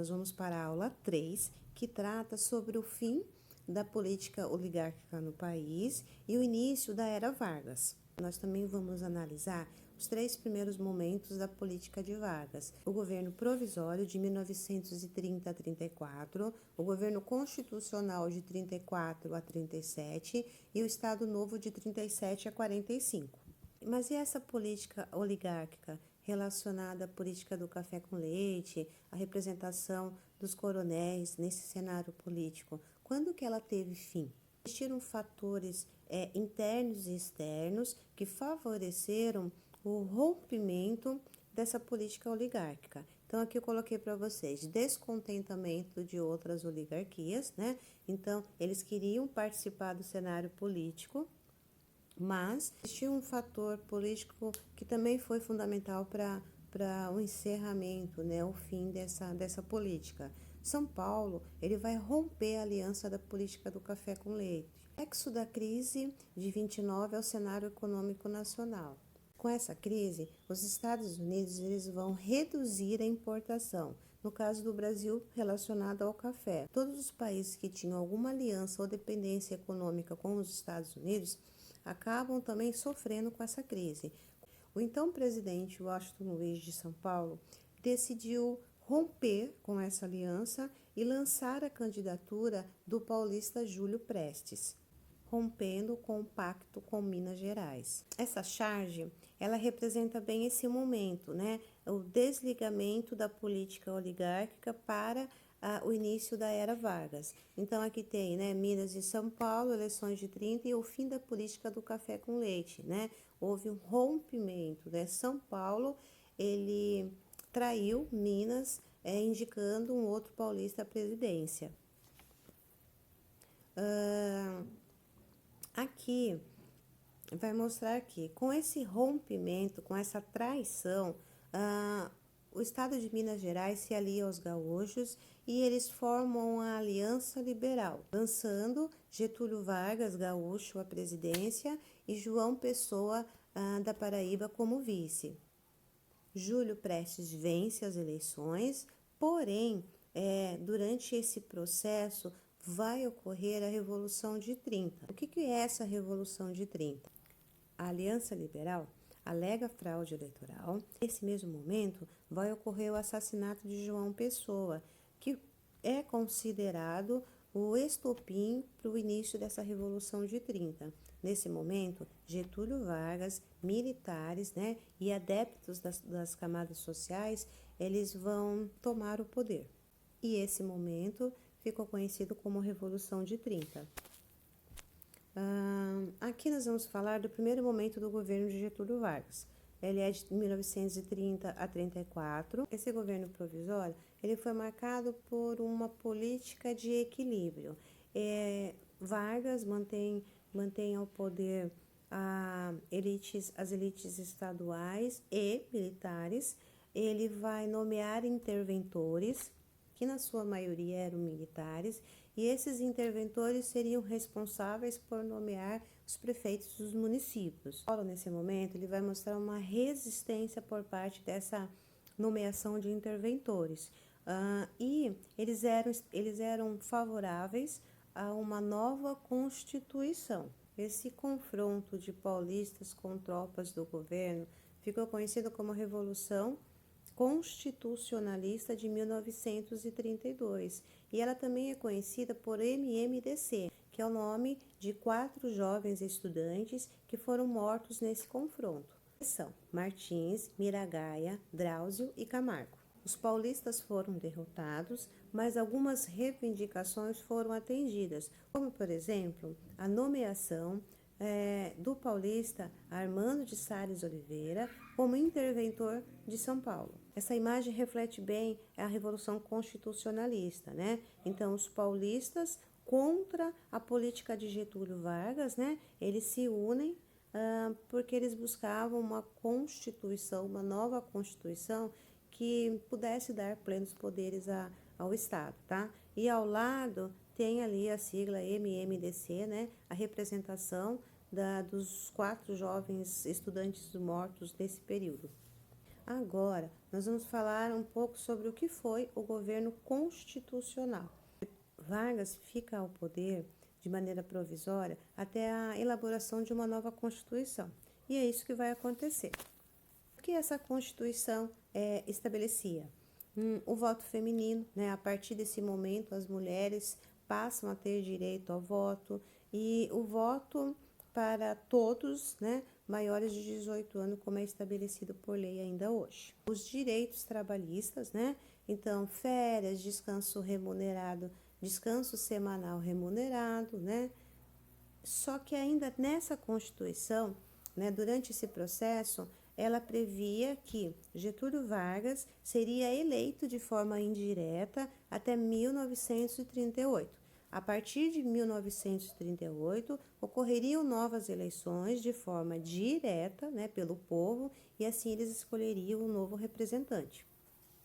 nós vamos para a aula 3, que trata sobre o fim da política oligárquica no país e o início da Era Vargas. Nós também vamos analisar os 3 primeiros momentos da política de Vargas: o governo provisório de 1930 a 34, o governo constitucional de 34 a 37 e o Estado Novo de 37 a 45. Mas e essa política oligárquica relacionada à política do café com leite, a representação dos coronéis nesse cenário político? Quando que ela teve fim? Existiram fatores internos e externos que favoreceram o rompimento dessa política oligárquica. Então, aqui eu coloquei para vocês descontentamento de outras oligarquias, né? Então, eles queriam participar do cenário político, mas existia um fator político que também foi fundamental para o encerramento, né, o fim dessa política. São Paulo, ele vai romper a aliança da política do café com leite. Reflexo da crise de 29 ao cenário econômico nacional. Com essa crise, os Estados Unidos eles vão reduzir a importação. No caso do Brasil, relacionado ao café. Todos os países que tinham alguma aliança ou dependência econômica com os Estados Unidos acabam também sofrendo com essa crise. O então presidente Washington Luiz de São Paulo decidiu romper com essa aliança e lançar a candidatura do paulista Júlio Prestes, rompendo com o pacto com Minas Gerais. Essa charge, ela representa bem esse momento, né? O desligamento da política oligárquica para o início da Era Vargas. Então, aqui tem, né, Minas e São Paulo, eleições de 30 e o fim da política do café com leite, né? Houve um rompimento, né? São Paulo, ele traiu Minas, indicando um outro paulista à presidência. Aqui, vai mostrar que com esse rompimento, com essa traição, o estado de Minas Gerais se alia aos gaúchos e eles formam a Aliança Liberal, lançando Getúlio Vargas, gaúcho, à presidência e João Pessoa, da Paraíba, como vice. Júlio Prestes vence as eleições, porém, durante esse processo vai ocorrer a Revolução de 30. O que é essa Revolução de 30? A Aliança Liberal alega fraude eleitoral. Nesse mesmo momento, vai ocorrer o assassinato de João Pessoa, que é considerado o estopim para o início dessa Revolução de 30. Nesse momento, Getúlio Vargas, militares, né, e adeptos das camadas sociais, eles vão tomar o poder. E esse momento ficou conhecido como Revolução de 30. Aqui nós vamos falar do primeiro momento do governo de Getúlio Vargas. Ele é de 1930 a 34. Esse governo provisório ele foi marcado por uma política de equilíbrio. Vargas mantém ao poder as elites estaduais e militares. Ele vai nomear interventores, que na sua maioria eram militares, e esses interventores seriam responsáveis por nomear os prefeitos dos municípios. Nesse momento, ele vai mostrar uma resistência por parte dessa nomeação de interventores. E eles eram favoráveis a uma nova Constituição. Esse confronto de paulistas com tropas do governo ficou conhecido como Revolução Constitucionalista de 1932, e ela também é conhecida por MMDC, que é o nome de 4 jovens estudantes que foram mortos nesse confronto. São Martins, Miragaia, Drauzio e Camargo. Os paulistas foram derrotados, mas algumas reivindicações foram atendidas, como, por exemplo, a nomeação do paulista Armando de Sales Oliveira como interventor de São Paulo. Essa imagem reflete bem a Revolução Constitucionalista, né? Então, os paulistas contra a política de Getúlio Vargas, né? Eles se unem porque eles buscavam uma Constituição, uma nova Constituição que pudesse dar plenos poderes ao Estado, tá? E ao lado tem ali a sigla MMDC, né? A representação dos 4 jovens estudantes mortos desse período. Agora, nós vamos falar um pouco sobre o que foi o governo constitucional. Vargas fica ao poder de maneira provisória até a elaboração de uma nova Constituição. E é isso que vai acontecer. O que essa Constituição estabelecia? O voto feminino, né? A partir desse momento, as mulheres passam a ter direito ao voto e o voto para todos, né, maiores de 18 anos, como é estabelecido por lei ainda hoje. Os direitos trabalhistas, né? Então, férias, descanso remunerado, descanso semanal remunerado, né? Só que ainda nessa Constituição, né, durante esse processo, ela previa que Getúlio Vargas seria eleito de forma indireta até 1938. A partir de 1938, ocorreriam novas eleições de forma direta, né, pelo povo, e assim eles escolheriam um novo representante.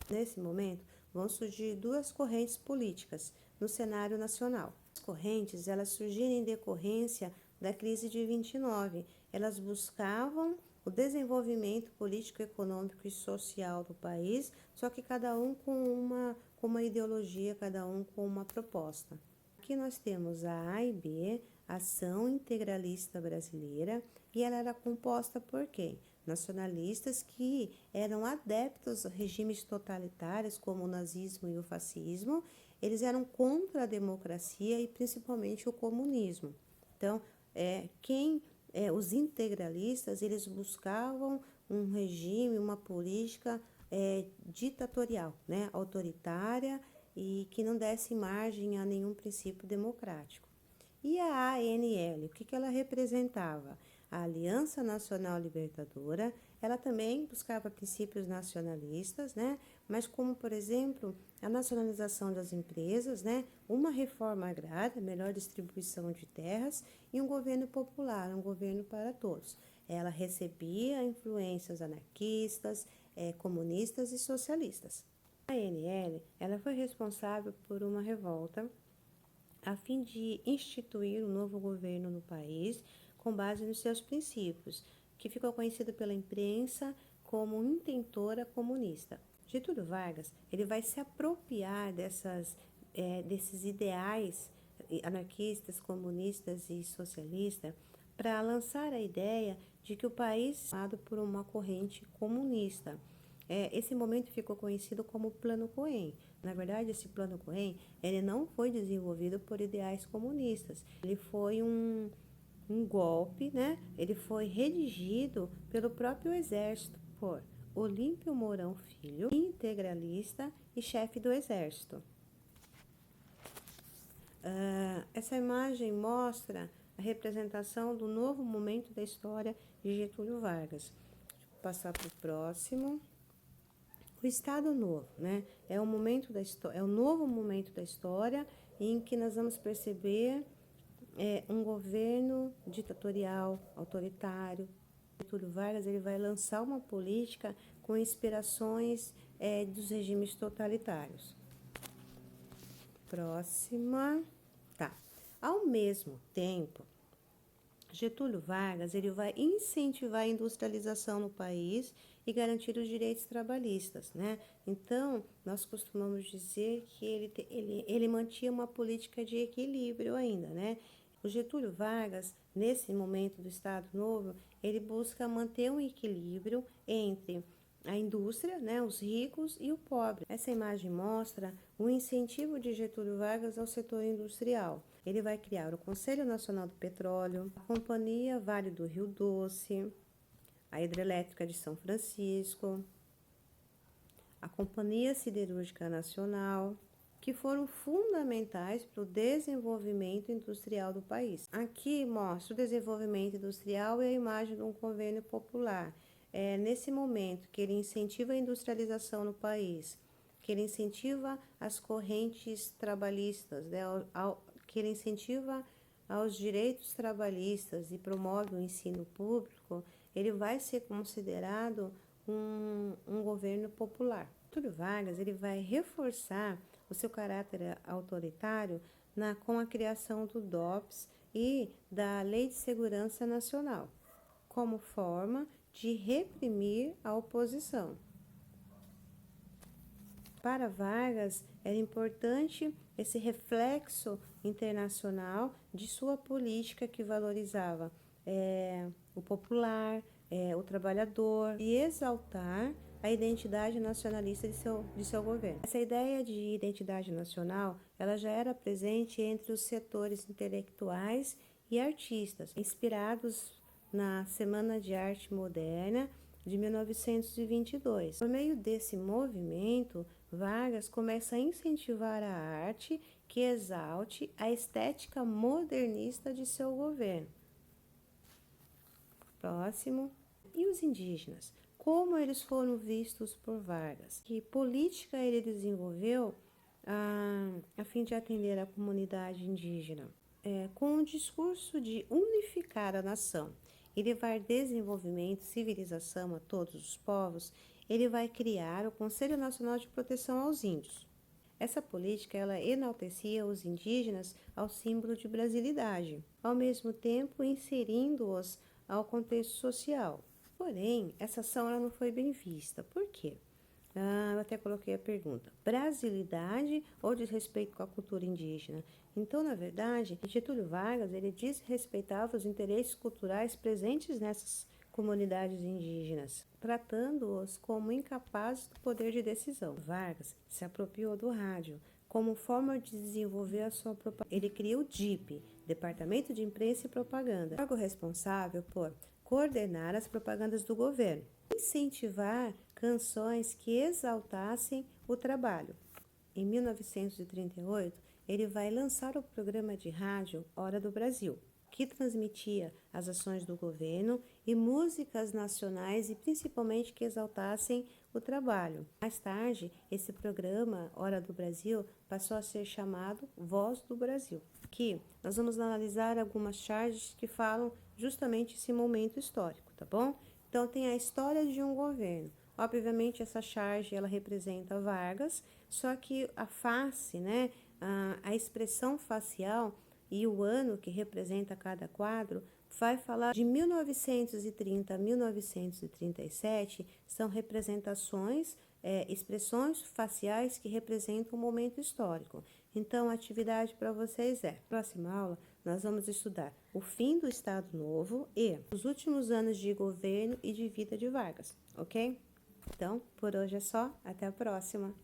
Nesse momento, vão surgir duas correntes políticas no cenário nacional. As correntes, elas surgiram em decorrência da crise de 29. Elas buscavam o desenvolvimento político, econômico e social do país, só que cada um com uma ideologia, cada um com uma proposta. Aqui nós temos a AIB, Ação Integralista Brasileira, e ela era composta por quem? Nacionalistas que eram adeptos a regimes totalitários como o nazismo e o fascismo. Eles eram contra a democracia e principalmente o comunismo. Então, os integralistas, eles buscavam um regime, uma política ditatorial, né, autoritária, e que não desse margem a nenhum princípio democrático. E a ANL, o que ela representava? A Aliança Nacional Libertadora. Ela também buscava princípios nacionalistas, né? Mas como, por exemplo, a nacionalização das empresas, né? Uma reforma agrária, melhor distribuição de terras e um governo popular, um governo para todos. Ela recebia influências anarquistas, comunistas e socialistas. A ANL, ela foi responsável por uma revolta a fim de instituir um novo governo no país com base nos seus princípios, que ficou conhecido pela imprensa como intentora comunista. Getúlio Vargas, ele vai se apropriar desses ideais anarquistas, comunistas e socialistas para lançar a ideia de que o país é formado por uma corrente comunista. Esse momento ficou conhecido como Plano Cohen. Na verdade, esse Plano Cohen, ele não foi desenvolvido por ideais comunistas. Ele foi um golpe, né? Ele foi redigido pelo próprio Exército por Olímpio Mourão Filho, integralista e chefe do Exército. Essa imagem mostra a representação do novo momento da história de Getúlio Vargas. Vou passar para o próximo. O Estado Novo, né? É o novo momento da história em que nós vamos perceber um governo ditatorial, autoritário. Getúlio Vargas, ele vai lançar uma política com inspirações dos regimes totalitários. Próxima. Tá. Ao mesmo tempo, Getúlio Vargas, ele vai incentivar a industrialização no país e garantir os direitos trabalhistas, né? Então, nós costumamos dizer que ele mantinha uma política de equilíbrio ainda, né? O Getúlio Vargas, nesse momento do Estado Novo, ele busca manter um equilíbrio entre a indústria, né, os ricos e o pobre. Essa imagem mostra o incentivo de Getúlio Vargas ao setor industrial. Ele vai criar o Conselho Nacional do Petróleo, a Companhia Vale do Rio Doce, a Hidrelétrica de São Francisco, a Companhia Siderúrgica Nacional, que foram fundamentais para o desenvolvimento industrial do país. Aqui mostra o desenvolvimento industrial e a imagem de um convênio popular. Nesse momento que ele incentiva a industrialização no país, que ele incentiva as correntes trabalhistas, né, que ele incentiva aos direitos trabalhistas e promove o ensino público, ele vai ser considerado um governo popular. Getúlio Vargas, ele vai reforçar o seu caráter autoritário com a criação do DOPS e da Lei de Segurança Nacional, como forma de reprimir a oposição. Para Vargas, era importante esse reflexo internacional de sua política que valorizava o popular, o trabalhador e exaltar a identidade nacionalista de seu governo. Essa ideia de identidade nacional, ela já era presente entre os setores intelectuais e artistas, inspirados na Semana de Arte Moderna de 1922. Por meio desse movimento, Vargas começa a incentivar a arte que exalte a estética modernista de seu governo. Próximo. E os indígenas? Como eles foram vistos por Vargas? Que política ele desenvolveu a fim de atender a comunidade indígena? Com o discurso de unificar a nação e levar desenvolvimento e civilização a todos os povos, ele vai criar o Conselho Nacional de Proteção aos Índios. Essa política ela enaltecia os indígenas ao símbolo de brasilidade, ao mesmo tempo inserindo-os ao contexto social. Porém, essa ação ela não foi bem vista. Por quê? Eu até coloquei a pergunta: brasilidade ou desrespeito com a cultura indígena? Então, na verdade, Getúlio Vargas ele desrespeitava os interesses culturais presentes nessas comunidades indígenas, tratando-os como incapazes do poder de decisão. Vargas se apropriou do rádio como forma de desenvolver a sua propaganda. Ele criou o DIP, Departamento de Imprensa e Propaganda, órgão responsável por coordenar as propagandas do governo, incentivar canções que exaltassem o trabalho. Em 1938, ele vai lançar o programa de rádio Hora do Brasil, que transmitia as ações do governo e músicas nacionais e principalmente que exaltassem o trabalho. Mais tarde, esse programa Hora do Brasil passou a ser chamado Voz do Brasil. Aqui nós vamos analisar algumas charges que falam justamente esse momento histórico, tá bom? Então tem a história de um governo. Obviamente essa charge ela representa Vargas, só que a face, né, a expressão facial e o ano que representa cada quadro vai falar de 1930 a 1937, são representações, expressões faciais que representam um momento histórico. Então, a atividade para vocês próxima aula, nós vamos estudar o fim do Estado Novo e os últimos anos de governo e de vida de Vargas, ok? Então, por hoje é só, até a próxima!